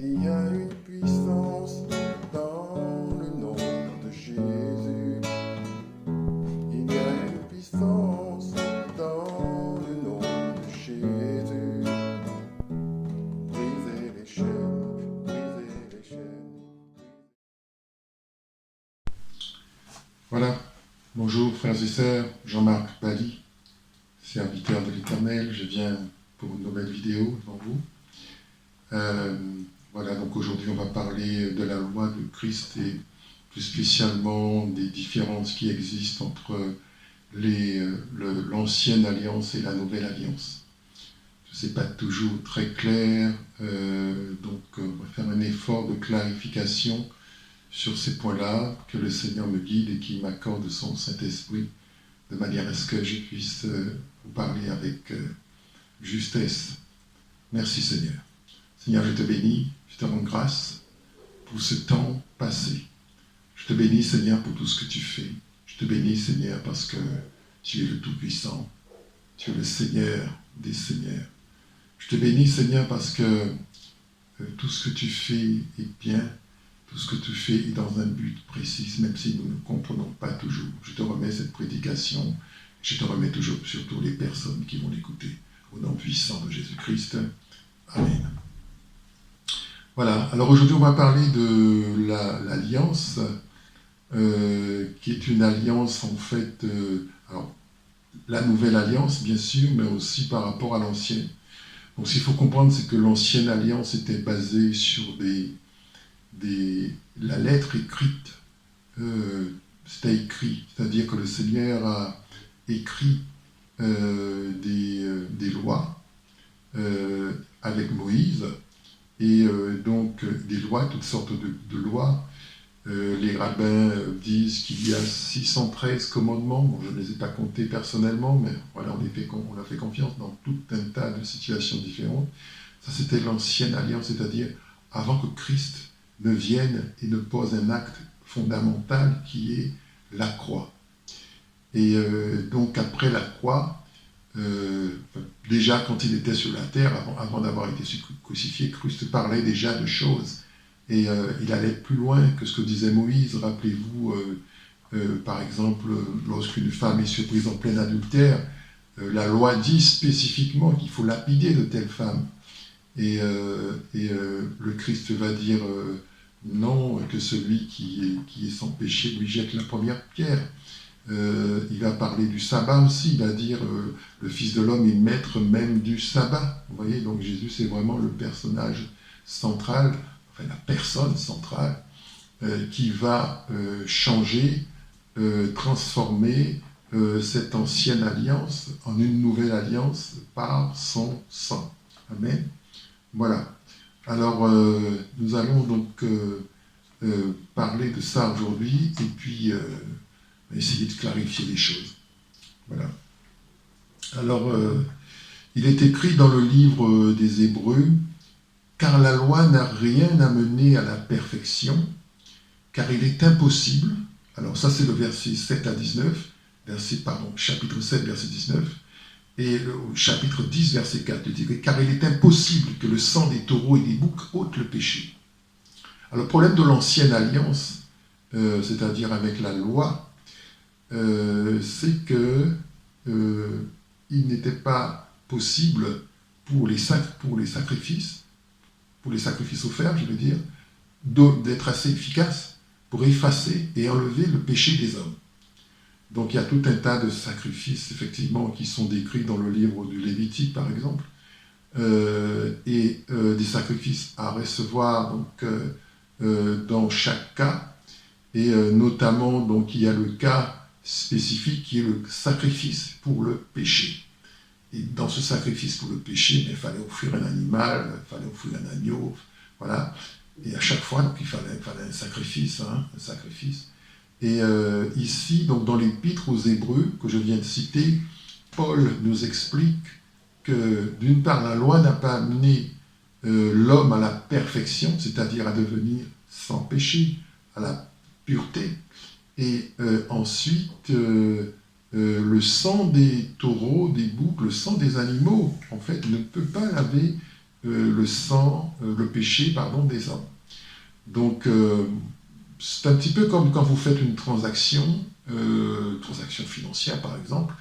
Il y a une puissance dans le nom de Jésus. Il y a une puissance dans le nom de Jésus. Briser les chaînes, briser les chaînes. Voilà. Bonjour frères et sœurs, Jean-Marc Bali, serviteur de l'Éternel. Je viens pour une nouvelle vidéo devant vous. Voilà, donc aujourd'hui on va parler de la loi de Christ et plus spécialement des différences qui existent entre l'ancienne alliance et la nouvelle alliance. Ce n'est pas toujours très clair, donc on va faire un effort de clarification sur ces points-là, que le Seigneur me guide et qu'il m'accorde son Saint-Esprit, de manière à ce que je puisse vous parler avec justesse. Merci Seigneur. Seigneur, je te bénis, je te rends grâce pour ce temps passé. Je te bénis, Seigneur, pour tout ce que tu fais. Je te bénis, Seigneur, parce que tu es le Tout-Puissant. Tu es le Seigneur des Seigneurs. Je te bénis, Seigneur, parce que tout ce que tu fais est bien. Tout ce que tu fais est dans un but précis, même si nous ne comprenons pas toujours. Je te remets cette prédication. Je te remets toujours, surtout les personnes qui vont l'écouter. Au nom puissant de Jésus-Christ. Amen. Voilà, alors aujourd'hui on va parler de l'alliance, qui est une alliance en fait, alors, la nouvelle alliance bien sûr, mais aussi par rapport à l'ancienne. Donc ce qu'il faut comprendre, c'est que l'ancienne alliance était basée sur la lettre écrite, c'était écrit, c'est-à-dire que le Seigneur a écrit des lois avec Moïse, et donc des lois, toutes sortes de lois. Les rabbins disent qu'il y a 613 commandements. Bon, je ne les ai pas comptés personnellement, mais voilà, on a fait confiance dans tout un tas de situations différentes. Ça, c'était l'ancienne alliance, c'est-à-dire avant que Christ ne vienne et ne pose un acte fondamental qui est la croix. Et donc après la croix, déjà quand il était sur la terre, avant d'avoir été crucifié, Christ parlait déjà de choses. Et il allait plus loin que ce que disait Moïse. Rappelez-vous, par exemple, lorsqu'une femme est surprise en plein adultère, la loi dit spécifiquement qu'il faut lapider de telle femme. Et le Christ va dire non, que celui qui est sans péché lui jette la première pierre. Il va parler du sabbat aussi, il va dire le Fils de l'homme est maître même du sabbat. Vous voyez, donc Jésus c'est vraiment le personnage central, enfin la personne centrale, qui va changer, transformer cette ancienne alliance en une nouvelle alliance par son sang. Amen. Voilà. Alors nous allons donc parler de ça aujourd'hui et puis essayer de clarifier les choses. Voilà. Alors, il est écrit dans le livre des Hébreux, « Car la loi n'a rien amené à la perfection, car il est impossible », alors ça c'est le verset 7 à 19, chapitre 7, verset 19, et le chapitre 10, verset 4, il dit « Car il est impossible que le sang des taureaux et des boucs ôte le péché. » Alors le problème de l'ancienne alliance, c'est-à-dire avec la loi, c'est que il n'était pas possible pour les sacrifices offerts, je veux dire, d'être assez efficace pour effacer et enlever le péché des hommes. Donc il y a tout un tas de sacrifices, effectivement, qui sont décrits dans le livre du Lévitique, par exemple, et des sacrifices à recevoir donc, dans chaque cas, et notamment, donc, il y a le cas spécifique qui est le sacrifice pour le péché. Et dans ce sacrifice pour le péché, il fallait offrir un animal, il fallait offrir un agneau, voilà. Et à chaque fois, donc, il fallait un sacrifice, un sacrifice. Et ici, donc, dans l'épître aux Hébreux que je viens de citer, Paul nous explique que d'une part, la loi n'a pas amené l'homme à la perfection, c'est-à-dire à devenir sans péché, à la pureté. Et ensuite, le sang des taureaux, des boucs, le sang des animaux, en fait, ne peut pas laver le péché des hommes. Donc, c'est un petit peu comme quand vous faites une transaction financière par exemple.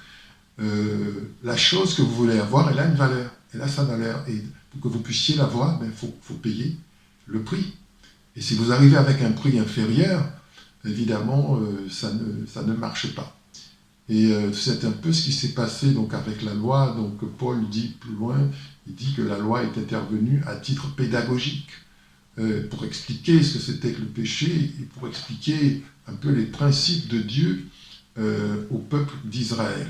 La chose que vous voulez avoir, elle a une valeur, elle a sa valeur. Et pour que vous puissiez l'avoir, il faut payer le prix. Et si vous arrivez avec un prix inférieur, évidemment, ça ne marche pas. Et c'est un peu ce qui s'est passé donc, avec la loi. Donc Paul dit plus loin, il dit que la loi est intervenue à titre pédagogique pour expliquer ce que c'était que le péché et pour expliquer un peu les principes de Dieu au peuple d'Israël.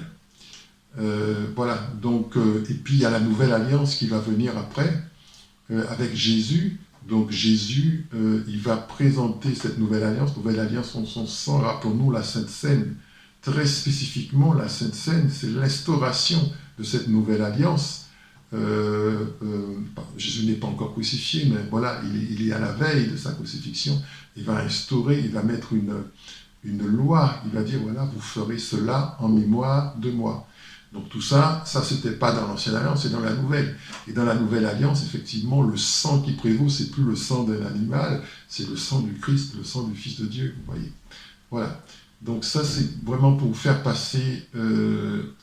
Voilà, donc, et puis il y a la nouvelle alliance qui va venir après, avec Jésus. Donc Jésus, il va présenter cette nouvelle alliance en son sang. Rappelons-nous la Sainte Seine. Très spécifiquement, la Sainte Seine, c'est l'instauration de cette nouvelle alliance. Jésus n'est pas encore crucifié, mais voilà, il est à la veille de sa crucifixion. Il va instaurer, il va mettre une loi. Il va dire, voilà, vous ferez cela en mémoire de moi. Donc tout ça c'était pas dans l'ancienne alliance, c'est dans la nouvelle. Et dans la nouvelle alliance, effectivement, le sang qui prévaut, c'est plus le sang d'un animal, c'est le sang du Christ, le sang du Fils de Dieu, vous voyez. Voilà. Donc ça, c'est vraiment pour vous faire passer de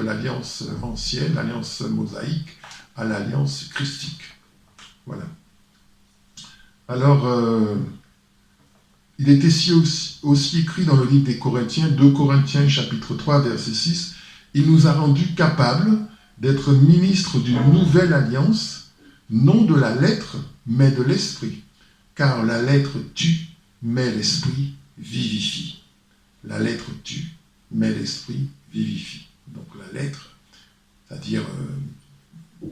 l'alliance ancienne, l'alliance mosaïque, à l'alliance christique. Voilà. Alors, il est ici aussi écrit dans le livre des Corinthiens, 2 Corinthiens chapitre 3, verset 6, « Il nous a rendus capables d'être ministres d'une nouvelle alliance, non de la lettre, mais de l'esprit. Car la lettre tue, mais l'esprit vivifie. » La lettre tue, mais l'esprit vivifie. Donc la lettre, c'est-à-dire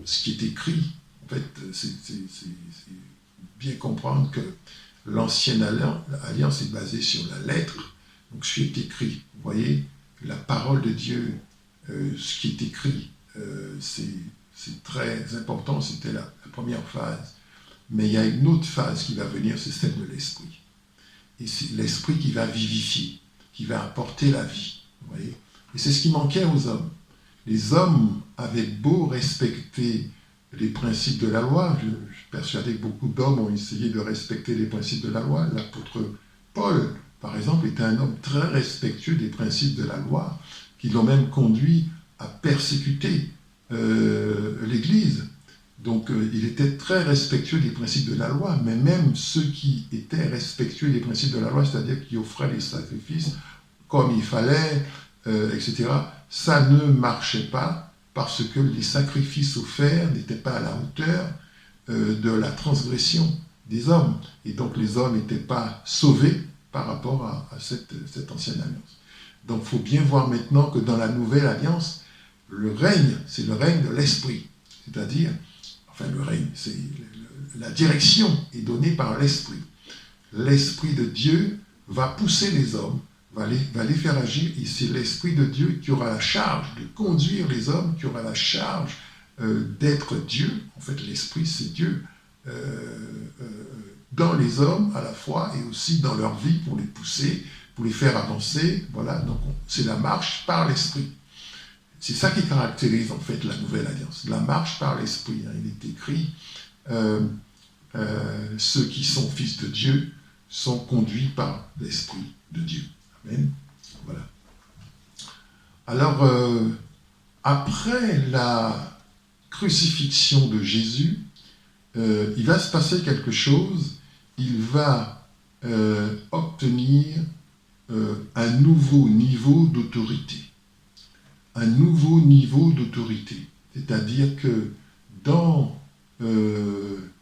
ce qui est écrit, en fait, c'est bien comprendre que l'ancienne alliance est basée sur la lettre, donc ce qui est écrit. Vous voyez, la parole de Dieu, ce qui est écrit, c'est très important, c'était la première phase. Mais il y a une autre phase qui va venir, c'est celle de l'esprit. Et c'est l'esprit qui va vivifier, qui va apporter la vie. Vous voyez. Et c'est ce qui manquait aux hommes. Les hommes avaient beau respecter les principes de la loi. Je suis persuadé que beaucoup d'hommes ont essayé de respecter les principes de la loi. L'apôtre Paul, par exemple, était un homme très respectueux des principes de la loi, qui l'ont même conduit à persécuter l'Église. Donc il était très respectueux des principes de la loi, mais même ceux qui étaient respectueux des principes de la loi, c'est-à-dire qui offraient les sacrifices comme il fallait, etc., ça ne marchait pas, parce que les sacrifices offerts n'étaient pas à la hauteur de la transgression des hommes. Et donc les hommes n'étaient pas sauvés par rapport à cette ancienne alliance. Donc il faut bien voir maintenant que dans la nouvelle alliance, le règne, c'est le règne de l'esprit. C'est-à-dire, enfin le règne, c'est la direction est donnée par l'esprit. L'esprit de Dieu va pousser les hommes, va les faire agir, et c'est l'Esprit de Dieu qui aura la charge de conduire les hommes, qui aura la charge d'être Dieu. En fait, l'Esprit, c'est Dieu dans les hommes à la fois, et aussi dans leur vie pour les pousser, pour les faire avancer. Voilà, donc c'est la marche par l'Esprit. C'est ça qui caractérise en fait la nouvelle alliance, la marche par l'Esprit. Il est écrit, ceux qui sont fils de Dieu sont conduits par l'Esprit de Dieu. Amen. Voilà. Alors, après la crucifixion de Jésus, il va se passer quelque chose. Il va obtenir un nouveau niveau d'autorité. Un nouveau niveau d'autorité. C'est-à-dire que dans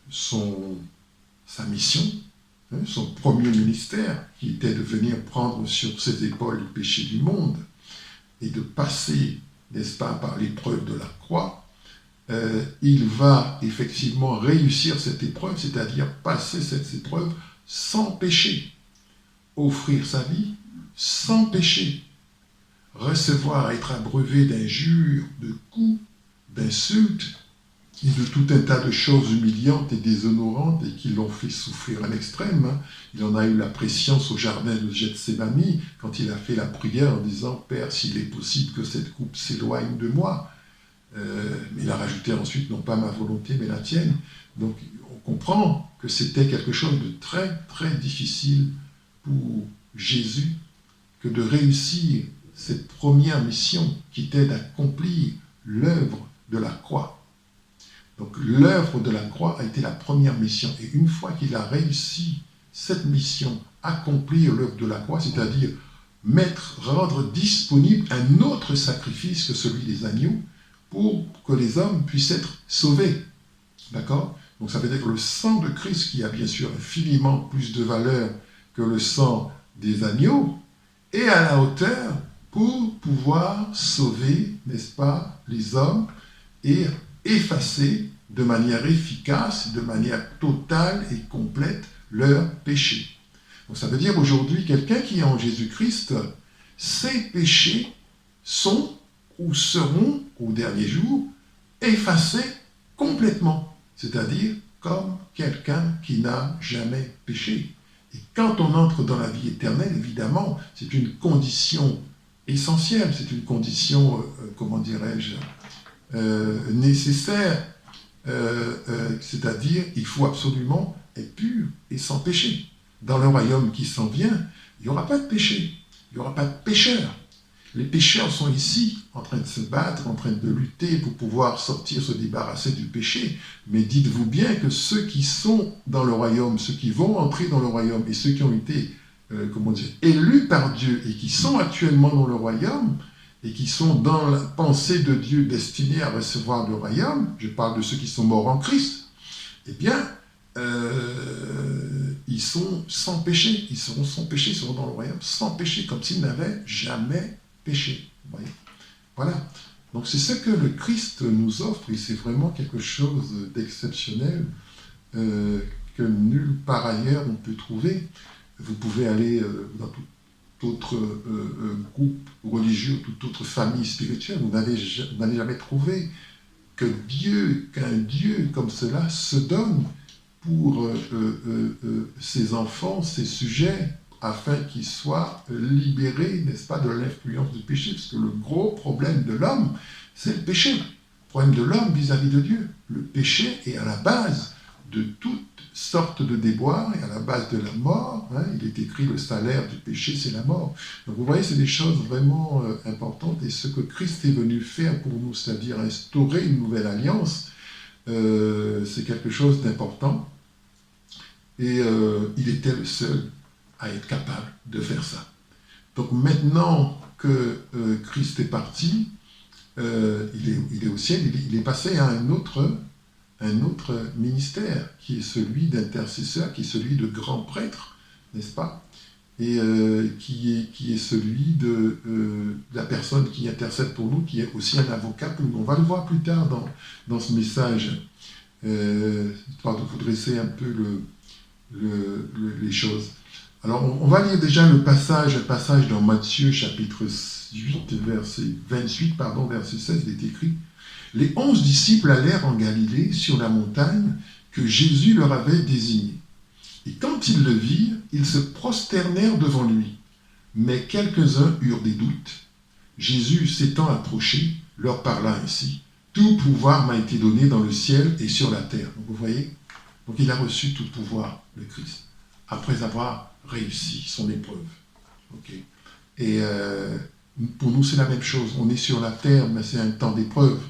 sa mission, son premier ministère, qui était de venir prendre sur ses épaules le péché du monde et de passer, n'est-ce pas, par l'épreuve de la croix, il va effectivement réussir cette épreuve, c'est-à-dire passer cette épreuve sans péché, offrir sa vie sans péché, recevoir, être abreuvé d'injures, de coups, d'insultes, et de tout un tas de choses humiliantes et déshonorantes et qui l'ont fait souffrir à l'extrême. Il en a eu la préscience au jardin de Gethsémani quand il a fait la prière en disant « Père, s'il est possible que cette coupe s'éloigne de moi ». Mais il a rajouté ensuite, non pas ma volonté, mais la tienne. Donc on comprend que c'était quelque chose de très, très difficile pour Jésus que de réussir cette première mission qui était d'accomplir l'œuvre de la croix. Donc l'œuvre de la croix a été la première mission. Et une fois qu'il a réussi cette mission, accomplir l'œuvre de la croix, c'est-à-dire rendre disponible un autre sacrifice que celui des agneaux pour que les hommes puissent être sauvés. D'accord? Donc ça veut dire que le sang de Christ, qui a bien sûr infiniment plus de valeur que le sang des agneaux, est à la hauteur pour pouvoir sauver, n'est-ce pas, les hommes et effacer de manière efficace, de manière totale et complète leurs péchés. Donc ça veut dire aujourd'hui, quelqu'un qui est en Jésus-Christ, ses péchés sont ou seront au dernier jour effacés complètement, c'est-à-dire comme quelqu'un qui n'a jamais péché. Et quand on entre dans la vie éternelle, évidemment, c'est une condition essentielle, c'est une condition, comment dirais-je, nécessaire, c'est-à-dire il faut absolument être pur et sans péché. Dans le royaume qui s'en vient, il n'y aura pas de péché, il n'y aura pas de pécheurs. Les pécheurs sont ici, en train de se battre, en train de lutter pour pouvoir sortir, se débarrasser du péché. Mais dites-vous bien que ceux qui sont dans le royaume, ceux qui vont entrer dans le royaume et ceux qui ont été, élus par Dieu et qui sont actuellement dans le royaume et qui sont dans la pensée de Dieu destinés à recevoir le royaume, je parle de ceux qui sont morts en Christ, eh bien, ils sont sans péché, ils seront sans péché, ils seront dans le royaume sans péché, comme s'ils n'avaient jamais péché. Voyez, voilà. Donc c'est ce que le Christ nous offre et c'est vraiment quelque chose d'exceptionnel que nulle part ailleurs on peut trouver. Vous pouvez aller dans tout autre groupe religieux, toute autre famille spirituelle, vous n'allez jamais trouvé qu'un Dieu comme cela se donne pour ses enfants, ses sujets, afin qu'ils soient libérés, n'est-ce pas, de l'influence du péché, parce que le gros problème de l'homme, c'est le péché. Le problème de l'homme vis-à-vis de Dieu. Le péché est à la base de toutes sortes de déboires et à la base de la mort. Hein. Il est écrit, le salaire du péché, c'est la mort. Donc vous voyez, c'est des choses vraiment importantes, et ce que Christ est venu faire pour nous, c'est-à-dire instaurer une nouvelle alliance, c'est quelque chose d'important. Et il était le seul à être capable de faire ça. Donc maintenant que Christ est parti, il est au ciel, il est passé à un autre ministère, qui est celui d'intercesseur, qui est celui de grand prêtre, n'est-ce pas? Et qui est celui de la personne qui intercède pour nous, qui est aussi un avocat pour nous. On va le voir plus tard dans ce message, histoire de vous dresser un peu les choses. Alors, on va lire déjà un passage dans Matthieu, chapitre 8, verset 16, il est écrit « Les 11 disciples allèrent en Galilée, sur la montagne que Jésus leur avait désignée. Et quand ils le virent, ils se prosternèrent devant lui. Mais quelques-uns eurent des doutes. Jésus, s'étant approché, leur parla ainsi « Tout pouvoir m'a été donné dans le ciel et sur la terre. » Donc, vous voyez? Donc, il a reçu tout pouvoir, le Christ, après avoir réussi son épreuve. Okay. Et pour nous, c'est la même chose. On est sur la terre, mais c'est un temps d'épreuve.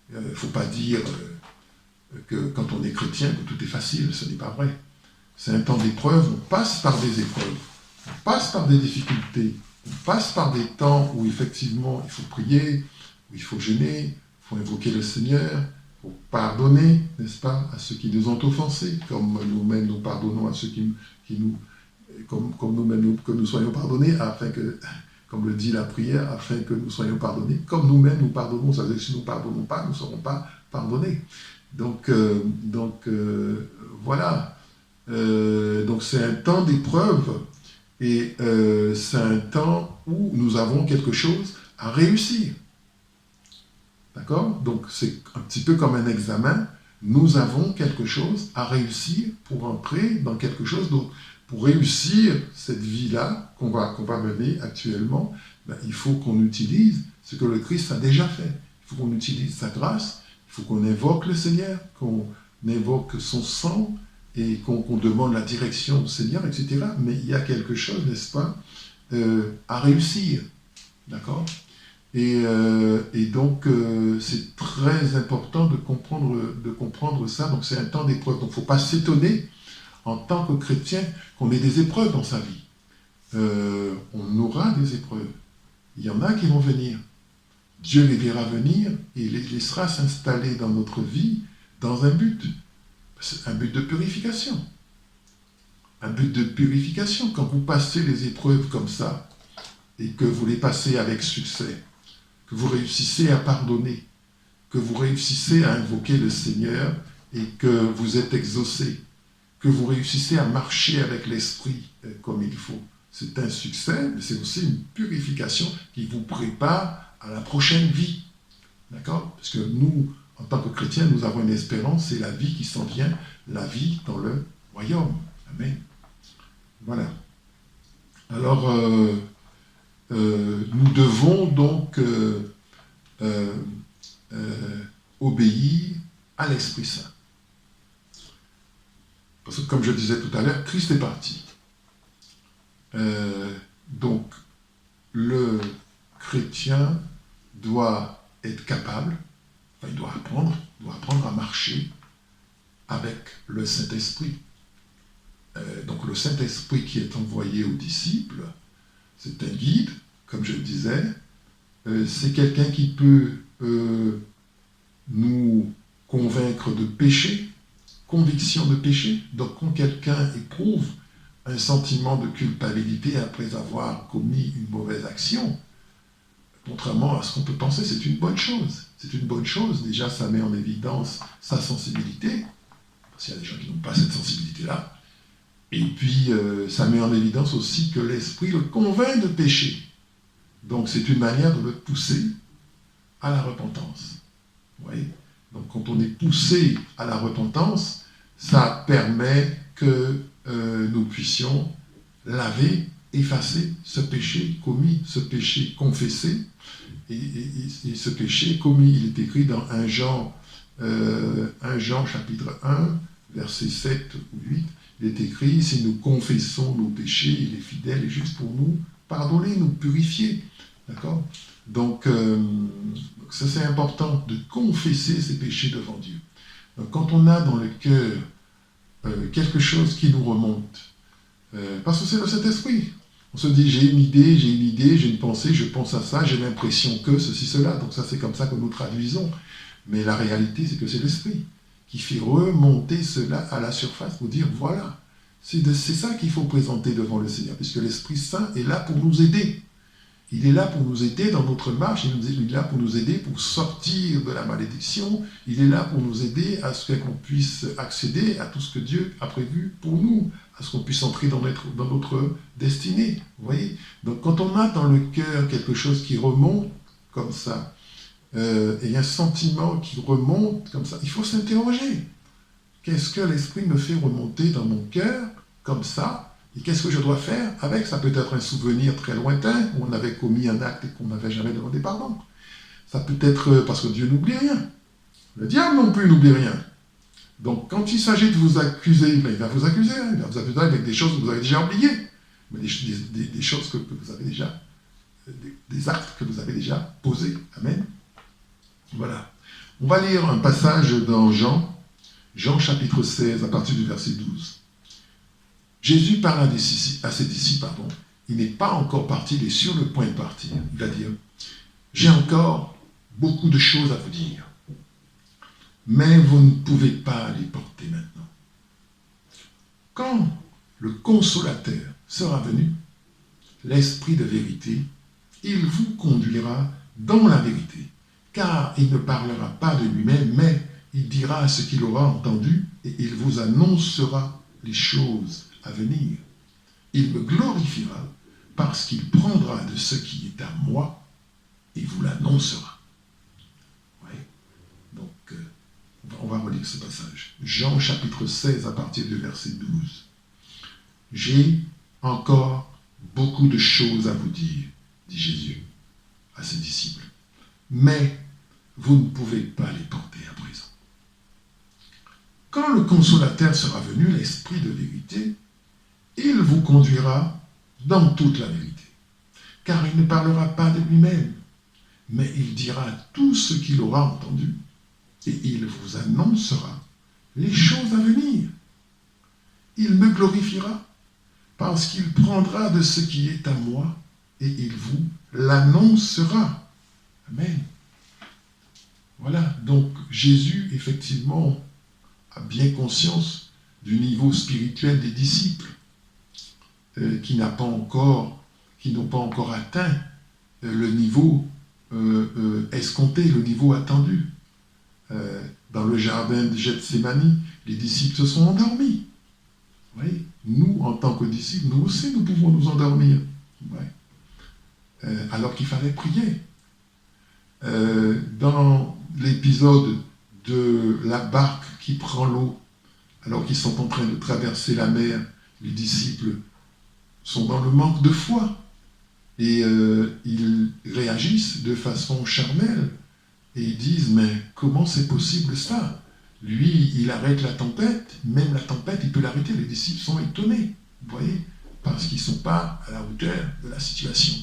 Il ne faut pas dire que quand on est chrétien, que tout est facile. Ce n'est pas vrai. C'est un temps d'épreuve. On passe par des épreuves. On passe par des difficultés. On passe par des temps où, effectivement, il faut prier, où il faut jeûner, il faut invoquer le Seigneur, pour pardonner, n'est-ce pas, à ceux qui nous ont offensés, comme nous-mêmes nous pardonnons à ceux qui nous... Comme nous-mêmes que nous soyons pardonnés, afin que, comme le dit la prière, afin que nous soyons pardonnés, comme nous-mêmes nous pardonnons, ça veut dire que si nous ne pardonnons pas, nous ne serons pas pardonnés. Donc voilà. Donc c'est un temps d'épreuve, et c'est un temps où nous avons quelque chose à réussir. D'accord? Donc c'est un petit peu comme un examen. Nous avons quelque chose à réussir pour entrer dans quelque chose d'autre. Pour réussir cette vie-là qu'on va mener actuellement, il faut qu'on utilise ce que le Christ a déjà fait. Il faut qu'on utilise sa grâce, il faut qu'on invoque le Seigneur, qu'on invoque son sang et qu'on demande la direction au Seigneur, etc. Mais il y a quelque chose, n'est-ce pas, à réussir. D'accord ? Et donc, c'est très important de comprendre ça. Donc, c'est un temps d'épreuve. Donc, il ne faut pas s'étonner, en tant que chrétien, qu'on ait des épreuves dans sa vie. On aura des épreuves. Il y en a qui vont venir. Dieu les verra venir et les laissera s'installer dans notre vie dans un but de purification. Un but de purification. Quand vous passez les épreuves comme ça, et que vous les passez avec succès, que vous réussissez à pardonner, que vous réussissez à invoquer le Seigneur et que vous êtes exaucé, que vous réussissez à marcher avec l'Esprit comme il faut. C'est un succès, mais c'est aussi une purification qui vous prépare à la prochaine vie. D'accord ? Parce que nous, en tant que chrétiens, nous avons une espérance, c'est la vie qui s'en vient, la vie dans le royaume. Amen. Voilà. Alors, nous devons donc obéir à l'Esprit Saint. Parce que, comme je disais tout à l'heure, Christ est parti. Donc, le chrétien doit être capable, il doit apprendre à marcher avec le Saint-Esprit. Donc, le Saint-Esprit qui est envoyé aux disciples, c'est un guide, comme je le disais, c'est quelqu'un qui peut nous convaincre de péché, conviction de péché. Donc quand quelqu'un éprouve un sentiment de culpabilité après avoir commis une mauvaise action, contrairement à ce qu'on peut penser, c'est une bonne chose. C'est une bonne chose. Déjà, ça met en évidence sa sensibilité, parce qu'il y a des gens qui n'ont pas cette sensibilité-là. Et puis, ça met en évidence aussi que l'Esprit le convainc de pécher. Donc, c'est une manière de le pousser à la repentance. Vous voyez ? Donc, quand on est poussé à la repentance, ça permet que nous puissions laver, effacer ce péché commis, ce péché confessé. Et ce péché commis, il est écrit dans 1 Jean chapitre 1, versets 7 ou 8. Il est écrit, si nous confessons nos péchés, il est fidèle et juste pour nous pardonner, nous purifier. D'accord ? Donc, ça c'est important de confesser ses péchés devant Dieu. Donc, quand on a dans le cœur quelque chose qui nous remonte, parce que c'est le Saint-Esprit. On se dit, j'ai une idée, j'ai une pensée, je pense à ça, j'ai l'impression que ceci, cela. Donc ça c'est comme ça que nous traduisons. Mais la réalité, c'est que c'est l'Esprit qui fait remonter cela à la surface pour dire, voilà, c'est ça qu'il faut présenter devant le Seigneur, puisque l'Esprit Saint est là pour nous aider. Il est là pour nous aider dans notre marche, il est là pour nous aider pour sortir de la malédiction, il est là pour nous aider à ce qu'on puisse accéder à tout ce que Dieu a prévu pour nous, à ce qu'on puisse entrer dans notre destinée. Vous voyez ? Donc quand on a dans le cœur quelque chose qui remonte comme ça, et un sentiment qui remonte comme ça, il faut s'interroger. Qu'est-ce que l'Esprit me fait remonter dans mon cœur comme ça ? Et qu'est-ce que je dois faire avec ? Ça peut être un souvenir très lointain, où on avait commis un acte et qu'on n'avait jamais demandé pardon. Ça peut être parce que Dieu n'oublie rien. Le diable non plus n'oublie rien. Donc quand il s'agit de vous accuser, il va vous accuser. Il va vous accuser avec des choses que vous avez déjà oubliées. Mais des choses que vous avez déjà, des actes que vous avez déjà posés. Amen. Voilà. On va lire un passage dans Jean chapitre 16, à partir du verset 12. Jésus parle à ses disciples, il n'est pas encore parti, il est sur le point de partir. Il va dire, j'ai encore beaucoup de choses à vous dire, mais vous ne pouvez pas les porter maintenant. Quand le Consolateur sera venu, l'Esprit de vérité, il vous conduira dans la vérité, car il ne parlera pas de lui-même, mais il dira ce qu'il aura entendu et il vous annoncera les choses à venir. Il me glorifiera parce qu'il prendra de ce qui est à moi et vous l'annoncera. Ouais. Donc, on va relire ce passage. Jean chapitre 16 à partir du verset 12. J'ai encore beaucoup de choses à vous dire, dit Jésus à ses disciples. Mais vous ne pouvez pas les porter à présent. Quand le consolateur sera venu, l'Esprit de vérité, il vous conduira dans toute la vérité. Car il ne parlera pas de lui-même, mais il dira tout ce qu'il aura entendu, et il vous annoncera les choses à venir. Il me glorifiera, parce qu'il prendra de ce qui est à moi, et il vous l'annoncera. Amen. Voilà, donc Jésus, effectivement, a bien conscience du niveau spirituel des disciples, qui n'ont pas encore atteint le niveau escompté, le niveau attendu. Dans le jardin de Gethsémani, les disciples se sont endormis. Vous voyez, nous, en tant que disciples, nous aussi, nous pouvons nous endormir. Ouais. Alors qu'il fallait prier. Dans l'épisode de la barque qui prend l'eau, alors qu'ils sont en train de traverser la mer, les disciples sont dans le manque de foi et ils réagissent de façon charnelle et ils disent « mais comment c'est possible ça ? Lui, il arrête la tempête, même la tempête, il peut l'arrêter. » Les disciples sont étonnés, vous voyez, parce qu'ils ne sont pas à la hauteur de la situation.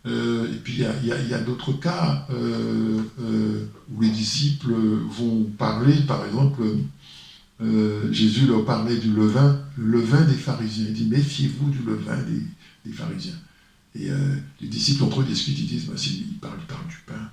Et puis il y a d'autres cas où les disciples vont parler, par exemple, Jésus leur parlait du levain, le levain des pharisiens. Il dit, méfiez-vous du levain des pharisiens. Et les disciples entre eux discutent, ils disent, bah, il parle du pain,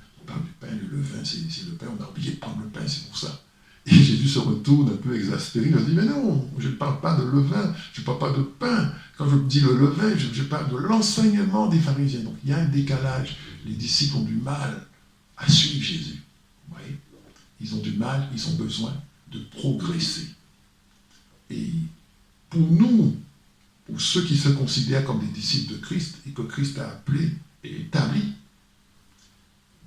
le levain, c'est le pain, on a oublié de prendre le pain, c'est pour ça. Et Jésus se retourne un peu exaspéré, il leur dit, mais non, je ne parle pas de levain, je ne parle pas de pain. Quand je dis le levain, je parle de l'enseignement des pharisiens. Donc il y a un décalage. Les disciples ont du mal à suivre Jésus. Vous voyez ? Ils ont du mal, ils ont besoin de progresser. Et pour nous, pour ceux qui se considèrent comme des disciples de Christ et que Christ a appelé et établi,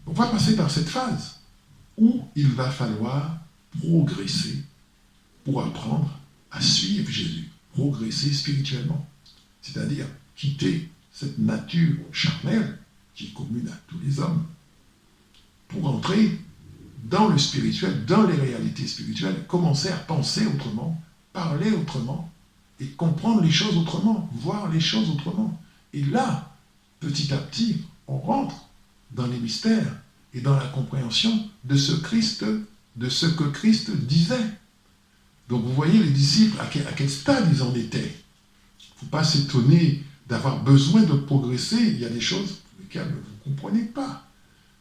on va passer par cette phase où il va falloir progresser pour apprendre à suivre Jésus, progresser spirituellement, c'est-à-dire quitter cette nature charnelle qui est commune à tous les hommes pour entrer dans le spirituel, dans les réalités spirituelles, commencer à penser autrement, parler autrement et comprendre les choses autrement, voir les choses autrement. Et là, petit à petit, on rentre dans les mystères et dans la compréhension de ce que Christ disait. Donc vous voyez les disciples, à quel stade ils en étaient. Il ne faut pas s'étonner d'avoir besoin de progresser. Il y a des choses pour lesquelles vous ne comprenez pas.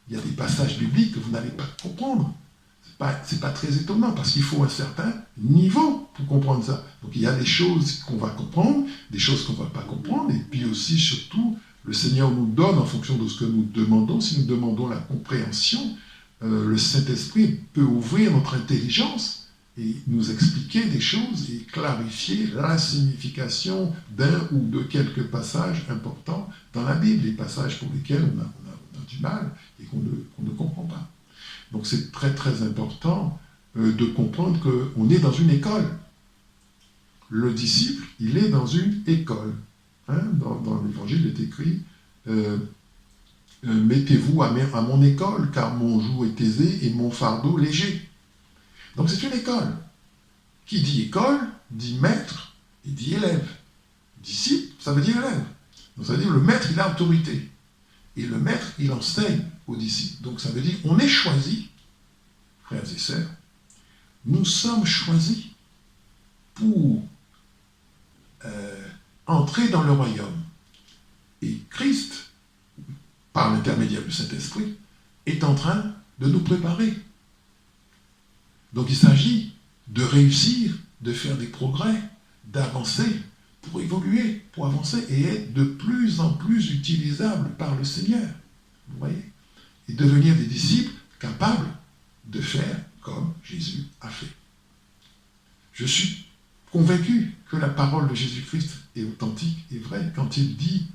Il y a des passages bibliques que vous n'allez pas comprendre. Ce n'est pas très étonnant parce qu'il faut un certain niveau pour comprendre ça. Donc il y a des choses qu'on va comprendre, des choses qu'on ne va pas comprendre, et puis aussi, surtout, le Seigneur nous donne en fonction de ce que nous demandons. Si nous demandons la compréhension, le Saint-Esprit peut ouvrir notre intelligence et nous expliquer des choses et clarifier la signification d'un ou de quelques passages importants dans la Bible, les passages pour lesquels on a du mal et qu'on ne comprend pas. Donc c'est très très important de comprendre qu'on est dans une école. Le disciple, il est dans une école. Hein, dans l'Évangile, il est écrit mettez-vous à mon école, car mon joug est aisé et mon fardeau léger. Donc c'est une école. Qui dit école, dit maître et dit élève. Disciple, ça veut dire élève. Donc ça veut dire le maître, il a autorité. Et le maître, il enseigne aux disciples. Donc ça veut dire on est choisis, frères et sœurs, nous sommes choisis pour entrer dans le royaume. Et Christ, par l'intermédiaire du Saint-Esprit, est en train de nous préparer. Donc il s'agit de réussir, de faire des progrès, d'avancer pour évoluer, pour avancer et être de plus en plus utilisable par le Seigneur. Vous voyez ? Et devenir des disciples capables de faire comme Jésus a fait. Je suis convaincu que la parole de Jésus-Christ est authentique et vraie quand il dit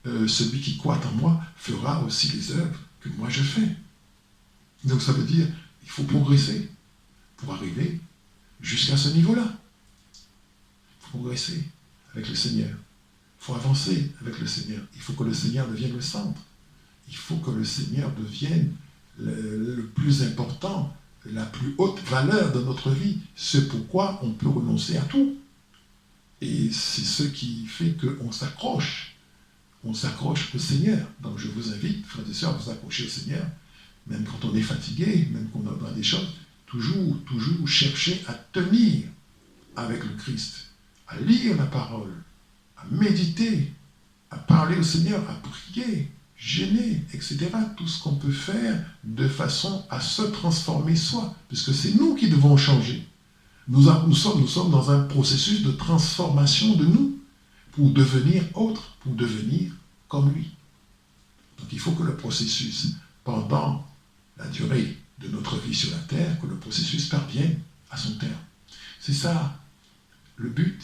celui qui croit en moi fera aussi les œuvres que moi je fais. Donc ça veut dire qu'il faut progresser pour arriver jusqu'à ce niveau-là. Il faut progresser avec le Seigneur. Il faut avancer avec le Seigneur. Il faut que le Seigneur devienne le centre. Il faut que le Seigneur devienne le plus important, la plus haute valeur de notre vie. C'est pourquoi on peut renoncer à tout. Et c'est ce qui fait qu'on s'accroche. On s'accroche au Seigneur. Donc je vous invite, frères et sœurs, à vous accrocher au Seigneur, même quand on est fatigué, même quand on a des choses, toujours chercher à tenir avec le Christ, à lire la parole, à méditer, à parler au Seigneur, à prier, jeûner, etc. Tout ce qu'on peut faire de façon à se transformer soi, puisque c'est nous qui devons changer. Nous sommes dans un processus de transformation de nous pour devenir autre, pour devenir comme lui. Donc il faut que le processus, pendant la durée de notre vie sur la terre, que le processus parvienne à son terme. C'est ça le but,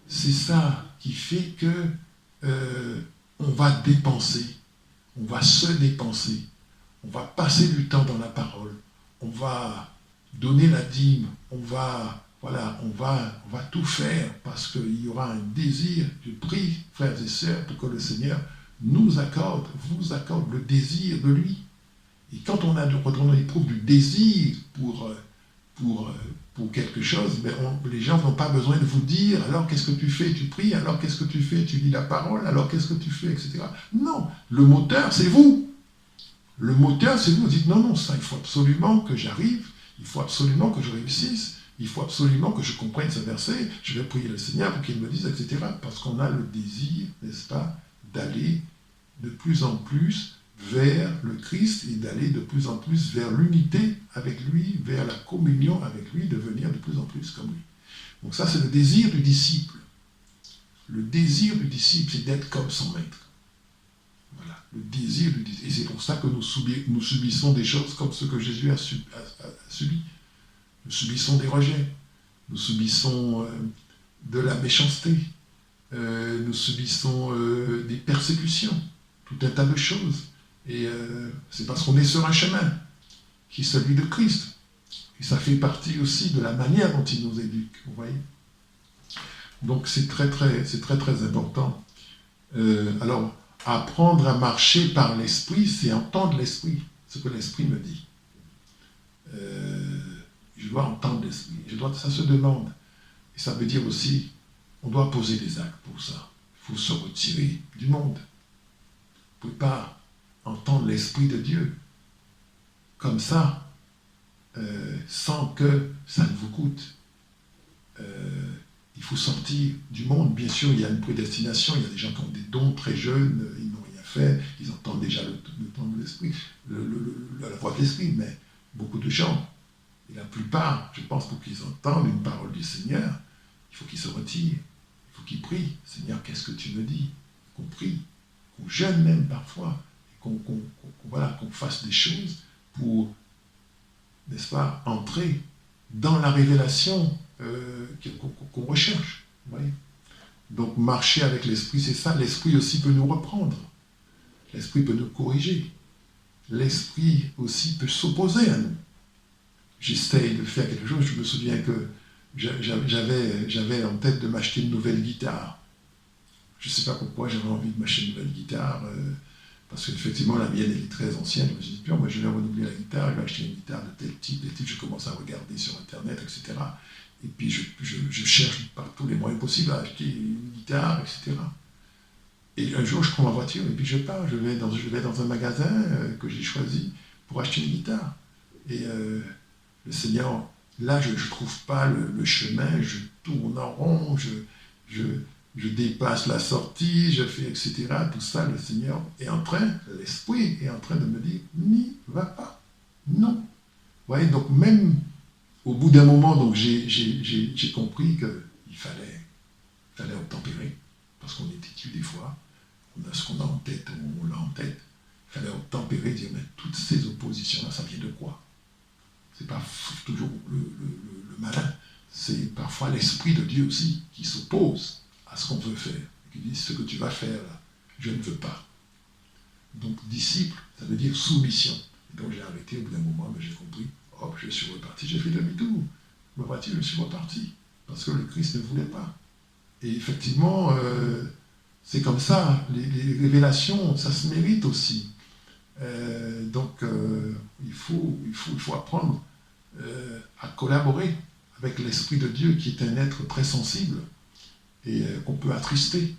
c'est ça qui fait que on va dépenser, on va se dépenser, on va passer du temps dans la parole, on va donner la dîme, on va tout faire parce qu'il y aura un désir. Je prie, frères et sœurs, pour que le Seigneur vous accorde le désir de lui. Et quand on éprouve du désir pour quelque chose, les gens n'ont pas besoin de vous dire, alors qu'est-ce que tu fais? Tu pries, alors qu'est-ce que tu fais? Tu lis la parole, alors qu'est-ce que tu fais? Etc. Non, le moteur, c'est vous. Le moteur, c'est vous. Vous dites, non, ça, il faut absolument que j'arrive, il faut absolument que je réussisse, il faut absolument que je comprenne ce verset, je vais prier le Seigneur pour qu'il me dise, etc. Parce qu'on a le désir, n'est-ce pas, d'aller de plus en plus vers le Christ et d'aller de plus en plus vers l'unité avec lui, vers la communion avec lui, devenir de plus en plus comme lui. Donc ça, c'est le désir du disciple. Le désir du disciple, c'est d'être comme son maître. Voilà, le désir du disciple. Et c'est pour ça que nous subissons des choses comme ce que Jésus a subi. Nous subissons des rejets, nous subissons de la méchanceté, nous subissons des persécutions, tout un tas de choses. Et c'est parce qu'on est sur un chemin qui est celui de Christ. Et ça fait partie aussi de la manière dont il nous éduque, vous voyez. Donc c'est très important. Alors, apprendre à marcher par l'esprit, c'est entendre l'esprit, ce que l'esprit me dit. Je dois entendre l'esprit. Ça se demande. Et ça veut dire aussi, on doit poser des actes pour ça. Il faut se retirer du monde. Vous ne pouvez pas entendre l'Esprit de Dieu comme ça, sans que ça ne vous coûte. Il faut sortir du monde. Bien sûr, il y a une prédestination. Il y a des gens qui ont des dons très jeunes, ils n'ont rien fait, ils entendent déjà le ton de l'Esprit, la voix de l'Esprit, mais beaucoup de gens, et la plupart, je pense, pour qu'ils entendent une parole du Seigneur, il faut qu'ils se retirent, il faut qu'ils prient. Seigneur, qu'est-ce que tu me dis? Qu'on prie, qu'on jeûne même parfois, qu'on fasse des choses pour, n'est-ce pas, entrer dans la révélation qu'on recherche. Vous voyez? Donc marcher avec l'Esprit, c'est ça. L'Esprit aussi peut nous reprendre. L'Esprit peut nous corriger. L'Esprit aussi peut s'opposer à nous. J'essaye de faire quelque chose. Je me souviens que j'avais en tête de m'acheter une nouvelle guitare. Je ne sais pas pourquoi j'avais envie de m'acheter une nouvelle guitare, parce qu'effectivement la mienne est très ancienne. Je me suis dit, moi je vais renouveler la guitare, je vais acheter une guitare de tel type, je commence à regarder sur Internet, etc. Et puis je cherche par tous les moyens possibles à acheter une guitare, etc. Et un jour je prends ma voiture et puis je pars, je vais dans un magasin que j'ai choisi pour acheter une guitare. Et le Seigneur, là je ne trouve pas le chemin, je tourne en rond, je dépasse la sortie, je fais, etc. Tout ça, le Seigneur est en train, l'Esprit est en train de me dire, n'y va pas. Non. Vous voyez, donc même au bout d'un moment, donc j'ai compris qu'il fallait obtempérer, parce qu'on est têtu des fois, on a ce qu'on a en tête, on l'a en tête. Il fallait obtempérer, dire, mais toutes ces oppositions-là, ça vient de quoi? C'est pas toujours le malin, c'est parfois l'Esprit de Dieu aussi qui s'oppose à ce qu'on veut faire, qui dit ce que tu vas faire là, je ne veux pas. Donc disciple, ça veut dire soumission. Et donc j'ai arrêté au bout d'un moment, mais j'ai compris, hop, je suis reparti, j'ai fait demi-tour. Ma voiture, je suis reparti, parce que le Christ ne voulait pas. Et effectivement, c'est comme ça, les révélations, ça se mérite aussi. Donc, il faut apprendre à collaborer avec l'Esprit de Dieu qui est un être très sensible et qu'on peut attrister.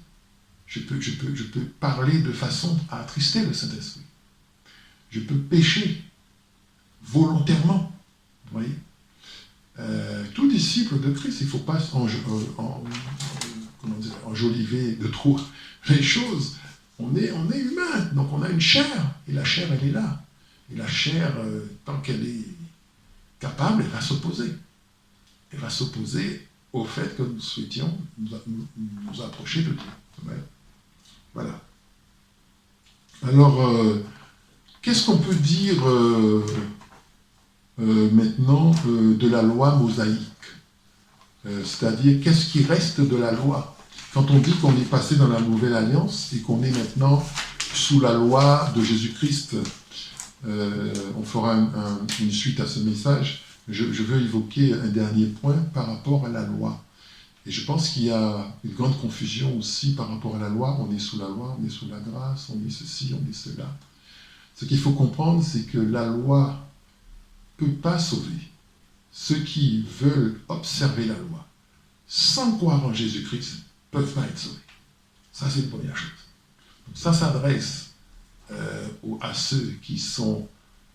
Je peux parler de façon à attrister le Saint-Esprit. Je peux pécher volontairement. Vous voyez, tout disciple de Christ, il ne faut pas enjoliver de trop les choses. On est humain, donc on a une chair, et la chair, elle est là. Et la chair, tant qu'elle est capable, elle va s'opposer. Elle va s'opposer au fait que nous souhaitions nous approcher de Dieu. Voilà. Alors, qu'est-ce qu'on peut dire maintenant de la loi mosaïque? C'est-à-dire, qu'est-ce qui reste de la loi? Quand on dit qu'on est passé dans la nouvelle alliance et qu'on est maintenant sous la loi de Jésus-Christ, on fera une suite à ce message. Je veux évoquer un dernier point par rapport à la loi. Et je pense qu'il y a une grande confusion aussi par rapport à la loi. On est sous la loi, on est sous la grâce, on est ceci, on est cela. Ce qu'il faut comprendre, c'est que la loi ne peut pas sauver. Ceux qui veulent observer la loi sans croire en Jésus-Christ ne peuvent pas être sauvés. Ça, c'est une première chose. Donc, ça s'adresse à ceux qui sont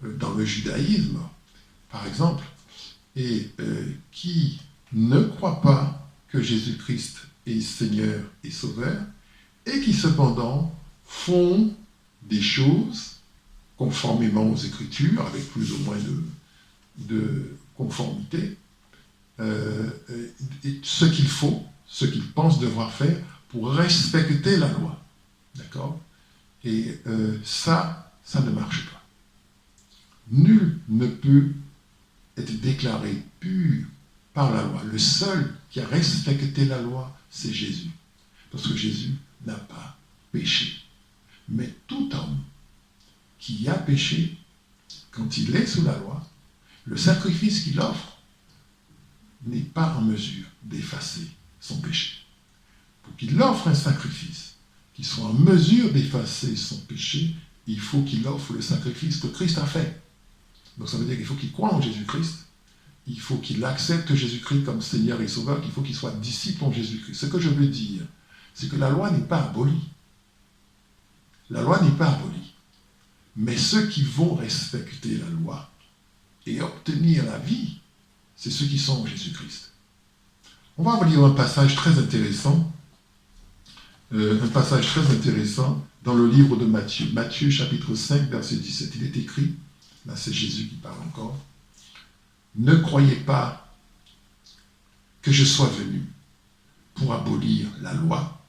dans le judaïsme, par exemple, et qui ne croient pas que Jésus-Christ est Seigneur et Sauveur, et qui cependant font des choses conformément aux Écritures, avec plus ou moins de conformité, ce qu'il faut, ce qu'ils pensent devoir faire pour respecter la loi. D'accord? Et ça ne marche pas. Nul ne peut être déclaré pur par la loi. Le seul qui a respecté la loi, c'est Jésus. Parce que Jésus n'a pas péché. Mais tout homme qui a péché, quand il est sous la loi, le sacrifice qu'il offre n'est pas en mesure d'effacer son péché. Pour qu'il offre un sacrifice qui soit en mesure d'effacer son péché, il faut qu'il offre le sacrifice que Christ a fait. Donc ça veut dire qu'il faut qu'il croie en Jésus-Christ, il faut qu'il accepte Jésus-Christ comme Seigneur et Sauveur, qu'il faut qu'il soit disciple en Jésus-Christ. Ce que je veux dire, c'est que la loi n'est pas abolie. La loi n'est pas abolie. Mais ceux qui vont respecter la loi et obtenir la vie, c'est ceux qui sont en Jésus-Christ. On va vous lire un passage très intéressant, dans le livre de Matthieu. Matthieu chapitre 5, verset 17. Il est écrit, là c'est Jésus qui parle encore, « Ne croyez pas que je sois venu pour abolir la loi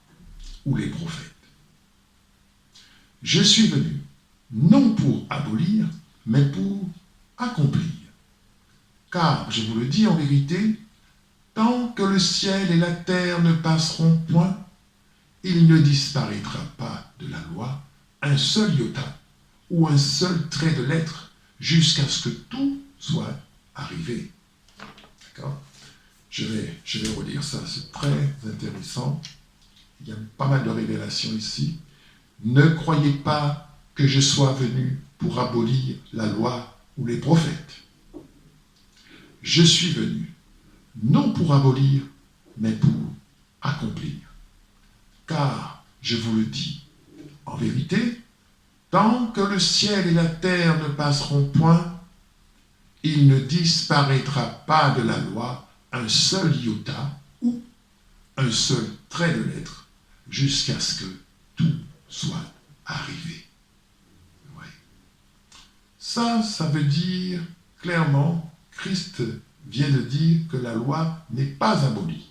ou les prophètes. Je suis venu non pour abolir, mais pour accomplir. Car, je vous le dis en vérité, tant que le ciel et la terre ne passeront point, il ne disparaîtra pas de la loi un seul iota ou un seul trait de lettre jusqu'à ce que tout soit arrivé. » D'accord? Je vais relire ça, c'est très intéressant. Il y a pas mal de révélations ici. Ne croyez pas que je sois venu pour abolir la loi ou les prophètes. Je suis venu non pour abolir, mais pour accomplir. Car, je vous le dis, en vérité, tant que le ciel et la terre ne passeront point, il ne disparaîtra pas de la loi un seul iota ou un seul trait de lettre jusqu'à ce que tout soit arrivé. Ouais. Ça veut dire clairement, Christ vient de dire que la loi n'est pas abolie.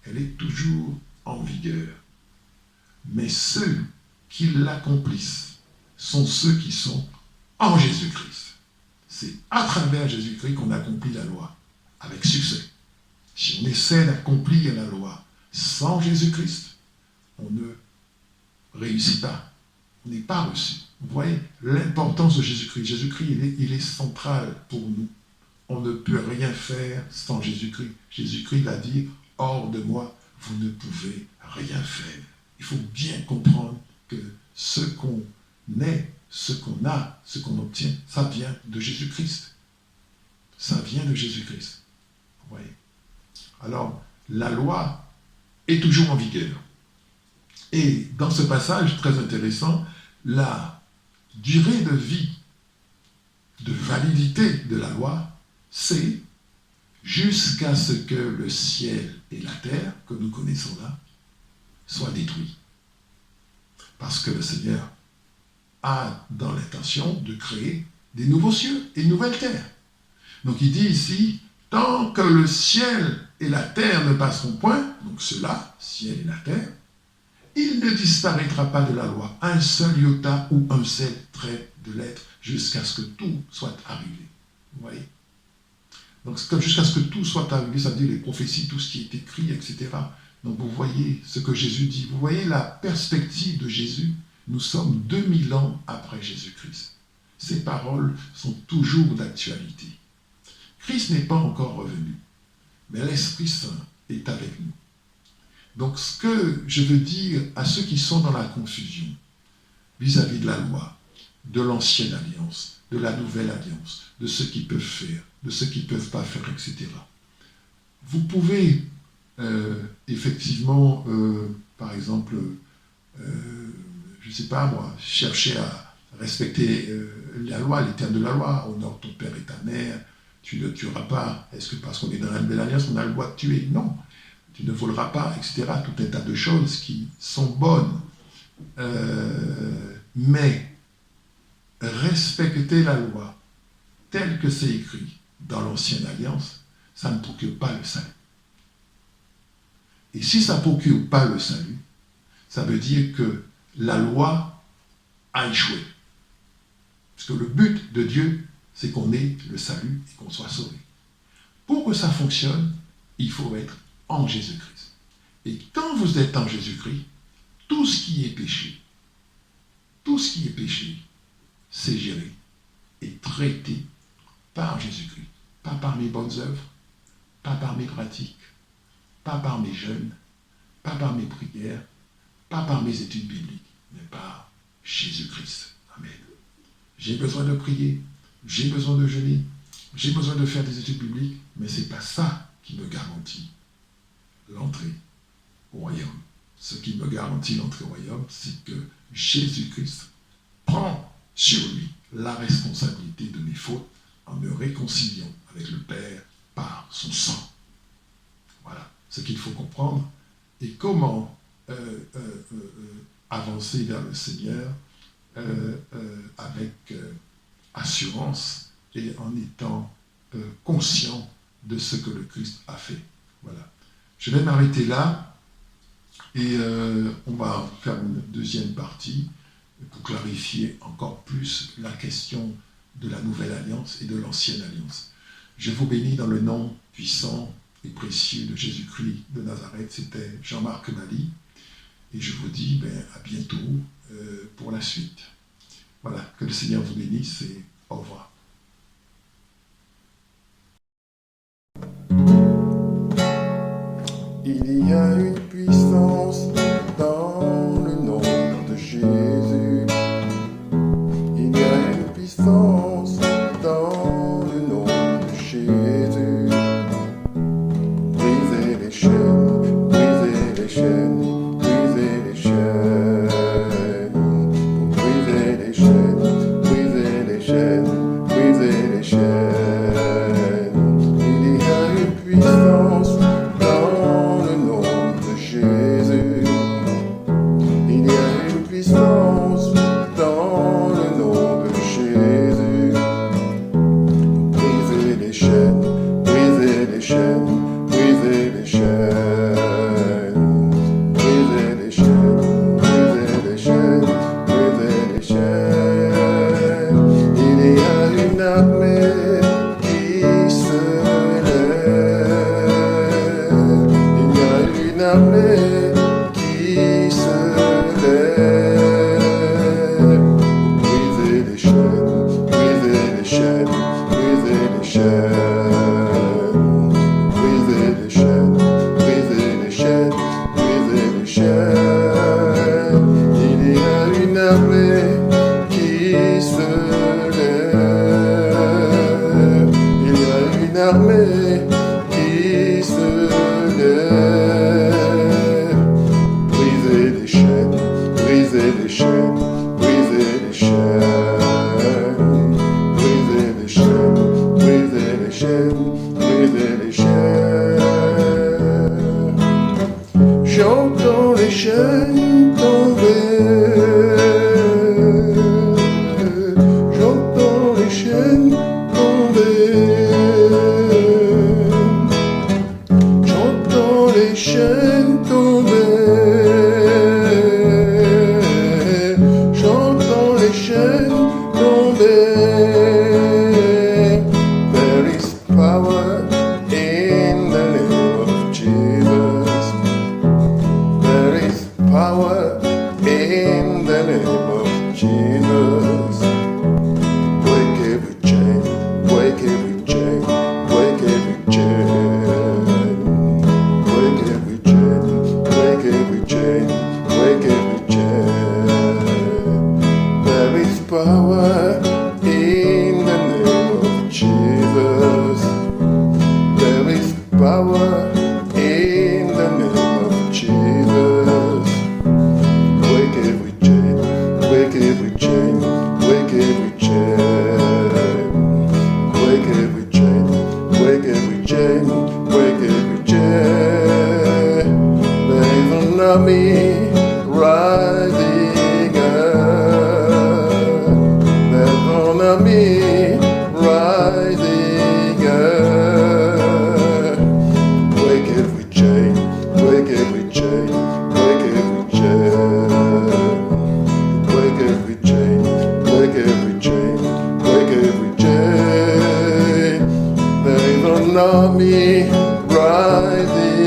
Elle est toujours en vigueur. Mais ceux qui l'accomplissent sont ceux qui sont en Jésus-Christ. C'est à travers Jésus-Christ qu'on accomplit la loi, avec succès. Si on essaie d'accomplir la loi sans Jésus-Christ, on ne réussit pas. On n'est pas reçu. Vous voyez l'importance de Jésus-Christ. Jésus-Christ, il est central pour nous. On ne peut rien faire sans Jésus-Christ. Jésus-Christ va dire, hors de moi, vous ne pouvez rien faire. Il faut bien comprendre que ce qu'on est ce qu'on a, ce qu'on obtient, ça vient de Jésus-Christ. Ça vient de Jésus-Christ. Vous voyez? Alors, la loi est toujours en vigueur. Et dans ce passage très intéressant, la durée de vie, de validité de la loi, c'est jusqu'à ce que le ciel et la terre, que nous connaissons là, soient détruits. Parce que le Seigneur a dans l'intention de créer des nouveaux cieux et une nouvelle terre. Donc il dit ici, tant que le ciel et la terre ne passeront point, donc cela, ciel et la terre, il ne disparaîtra pas de la loi un seul iota ou un seul trait de lettre jusqu'à ce que tout soit arrivé. Vous voyez? Donc jusqu'à ce que tout soit arrivé, ça veut dire les prophéties, tout ce qui est écrit, etc. Donc vous voyez ce que Jésus dit. Vous voyez la perspective de Jésus. Nous sommes 2000 ans après Jésus-Christ. Ces paroles sont toujours d'actualité. Christ n'est pas encore revenu, mais l'Esprit Saint est avec nous. Donc ce que je veux dire à ceux qui sont dans la confusion vis-à-vis de la loi, de l'ancienne alliance, de la nouvelle alliance, de ce qu'ils peuvent faire, de ce qu'ils ne peuvent pas faire, etc. Vous pouvez effectivement, par exemple, je ne sais pas moi, chercher à respecter la loi, les termes de la loi, honore ton père et ta mère, tu ne tueras pas. Est-ce que parce qu'on est dans la nouvelle alliance, on a le droit de tuer? Non. Tu ne voleras pas, etc. Tout un tas de choses qui sont bonnes. Mais respecter la loi telle que c'est écrit dans l'ancienne alliance, ça ne procure pas le salut. Et si ça ne procure pas le salut, ça veut dire que la loi a échoué. Parce que le but de Dieu, c'est qu'on ait le salut et qu'on soit sauvé. Pour que ça fonctionne, il faut être en Jésus-Christ. Et quand vous êtes en Jésus-Christ, tout ce qui est péché, c'est géré et traité par Jésus-Christ. Pas par mes bonnes œuvres, pas par mes pratiques, pas par mes jeûnes, pas par mes prières, pas par mes études bibliques, mais par Jésus-Christ. Amen. J'ai besoin de prier, j'ai besoin de jeûner, j'ai besoin de faire des études bibliques, mais ce n'est pas ça qui me garantit l'entrée au royaume. Ce qui me garantit l'entrée au royaume, c'est que Jésus-Christ prend sur lui la responsabilité de mes fautes en me réconciliant avec le Père par son sang. Voilà ce qu'il faut comprendre et comment avancer vers le Seigneur avec assurance et en étant conscient de ce que le Christ a fait. Voilà. Je vais m'arrêter là et on va faire une deuxième partie pour clarifier encore plus la question de la nouvelle alliance et de l'ancienne alliance. Je vous bénis dans le nom puissant et précieux de Jésus-Christ de Nazareth. C'était Jean-Marc Mali et je vous dis à bientôt pour la suite. Voilà, que le Seigneur vous bénisse et au revoir. Il y a une puissance dans le nom de Jésus. Il y a une puissance dans le nom de Jésus. Brisez les chaînes, brisez les chaînes, brisez les chaînes. Brisez les chaînes, brisez les chaînes, brisez les chaînes. Il y a une puissance dans le nom de Jésus. Il y a une puissance dans le nom de Jésus. Brisez les chaînes, brisez les chaînes, brisez les chaînes. Brisez les chaînes, brisez les chaînes, brisez les chaînes. Il y a une armée qui se lève. Il y a une armée qui se lève. Brisez les chaînes, brisez les chaînes, brisez les chaînes. Brisez les chaînes, brisez les chaînes, brisez les chaînes. Il y a une armée qui qui se lève. Briser les chaînes, briser les chaînes, briser les chaînes, briser les chaînes, briser les chaînes, briser les chaînes. J'entends les chaînes tomber. J'entends les chaînes tomber. J'entends les chaînes tomber. J'entends les chaînes tomber. There is power in the name of Jesus. There is power in the name of Jesus. Break every chain, break every chain, break every chain. Break every chain, break every chain, break every chain. There is power in the name of Jesus. There is power in the name of Jesus. Break every chain, break every chain, break every chain. Break every chain, break every chain, break every chain. There is an army rising up. There's an army rising up. Break every chain, break every chain, break every chain. Break every chain, break every chain, break every chain. There is an army rising